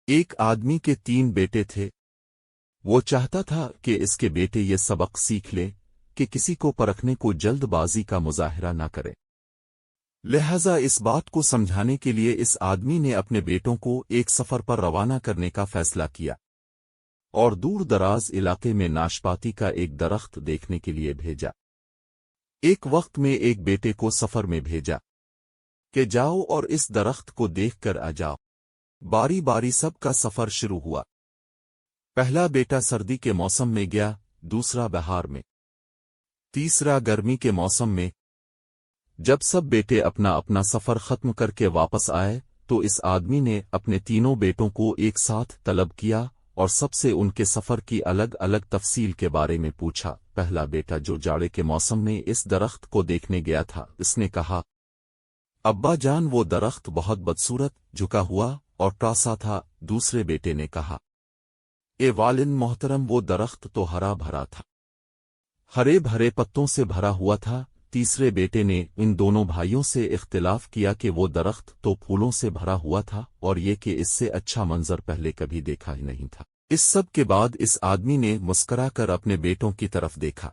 ایک آدمی کے 3 بیٹے تھے۔ وہ چاہتا تھا کہ اس کے بیٹے یہ سبق سیکھ لیں کہ کسی کو پرکھنے کو جلد بازی کا مظاہرہ نہ کرے۔ لہذا اس بات کو سمجھانے کے لیے اس آدمی نے اپنے بیٹوں کو ایک سفر پر روانہ کرنے کا فیصلہ کیا اور دور دراز علاقے میں ناشپاتی کا ایک درخت دیکھنے کے لیے بھیجا۔ ایک وقت میں ایک بیٹے کو سفر میں بھیجا کہ جاؤ اور اس درخت کو دیکھ کر آ جاؤ۔ باری باری سب کا سفر شروع ہوا۔ پہلا بیٹا سردی کے موسم میں گیا، دوسرا بہار میں، تیسرا گرمی کے موسم میں۔ جب سب بیٹے اپنا اپنا سفر ختم کر کے واپس آئے تو اس آدمی نے اپنے تینوں بیٹوں کو ایک ساتھ طلب کیا اور سب سے ان کے سفر کی الگ الگ تفصیل کے بارے میں پوچھا۔ پہلا بیٹا جو جاڑے کے موسم میں اس درخت کو دیکھنے گیا تھا، اس نے کہا، ابا جان وہ درخت بہت بدصورت، جھکا ہوا اور ٹاسا تھا۔ دوسرے بیٹے نے کہا، اے والد محترم وہ درخت تو ہرا بھرا تھا، ہرے بھرے پتوں سے بھرا ہوا تھا۔ تیسرے بیٹے نے ان دونوں بھائیوں سے اختلاف کیا کہ وہ درخت تو پھولوں سے بھرا ہوا تھا اور یہ کہ اس سے اچھا منظر پہلے کبھی دیکھا ہی نہیں تھا۔ اس سب کے بعد اس آدمی نے مسکرا کر اپنے بیٹوں کی طرف دیکھا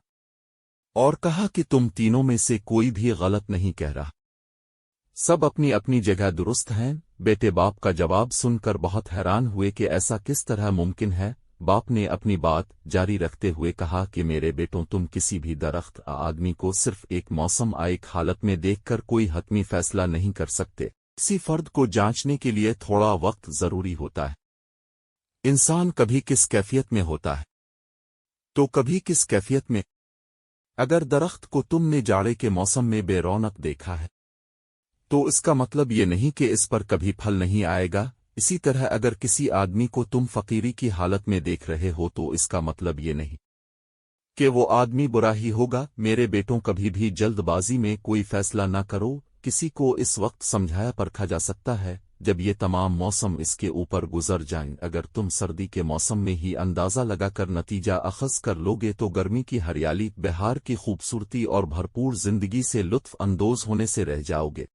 اور کہا کہ تم تینوں میں سے کوئی بھی غلط نہیں کہہ رہا، سب اپنی اپنی جگہ درست ہیں۔ بیٹے باپ کا جواب سن کر بہت حیران ہوئے کہ ایسا کس طرح ممکن ہے۔ باپ نے اپنی بات جاری رکھتے ہوئے کہا کہ میرے بیٹوں تم کسی بھی درخت آدمی کو صرف ایک موسم ایک حالت میں دیکھ کر کوئی حتمی فیصلہ نہیں کر سکتے۔ کسی فرد کو جانچنے کے لیے تھوڑا وقت ضروری ہوتا ہے۔ انسان کبھی کس کیفیت میں ہوتا ہے تو کبھی کس کیفیت میں۔ اگر درخت کو تم نے جاڑے کے موسم میں بے رونق دیکھا ہے تو اس کا مطلب یہ نہیں کہ اس پر کبھی پھل نہیں آئے گا۔ اسی طرح اگر کسی آدمی کو تم فقیری کی حالت میں دیکھ رہے ہو تو اس کا مطلب یہ نہیں کہ وہ آدمی برا ہی ہوگا۔ میرے بیٹوں کبھی بھی جلد بازی میں کوئی فیصلہ نہ کرو۔ کسی کو اس وقت سمجھایا پرکھا جا سکتا ہے جب یہ تمام موسم اس کے اوپر گزر جائیں۔ اگر تم سردی کے موسم میں ہی اندازہ لگا کر نتیجہ اخذ کر لوگے تو گرمی کی ہریالی، بہار کی خوبصورتی اور بھرپور زندگی سے لطف اندوز ہونے سے رہ جاؤ گے۔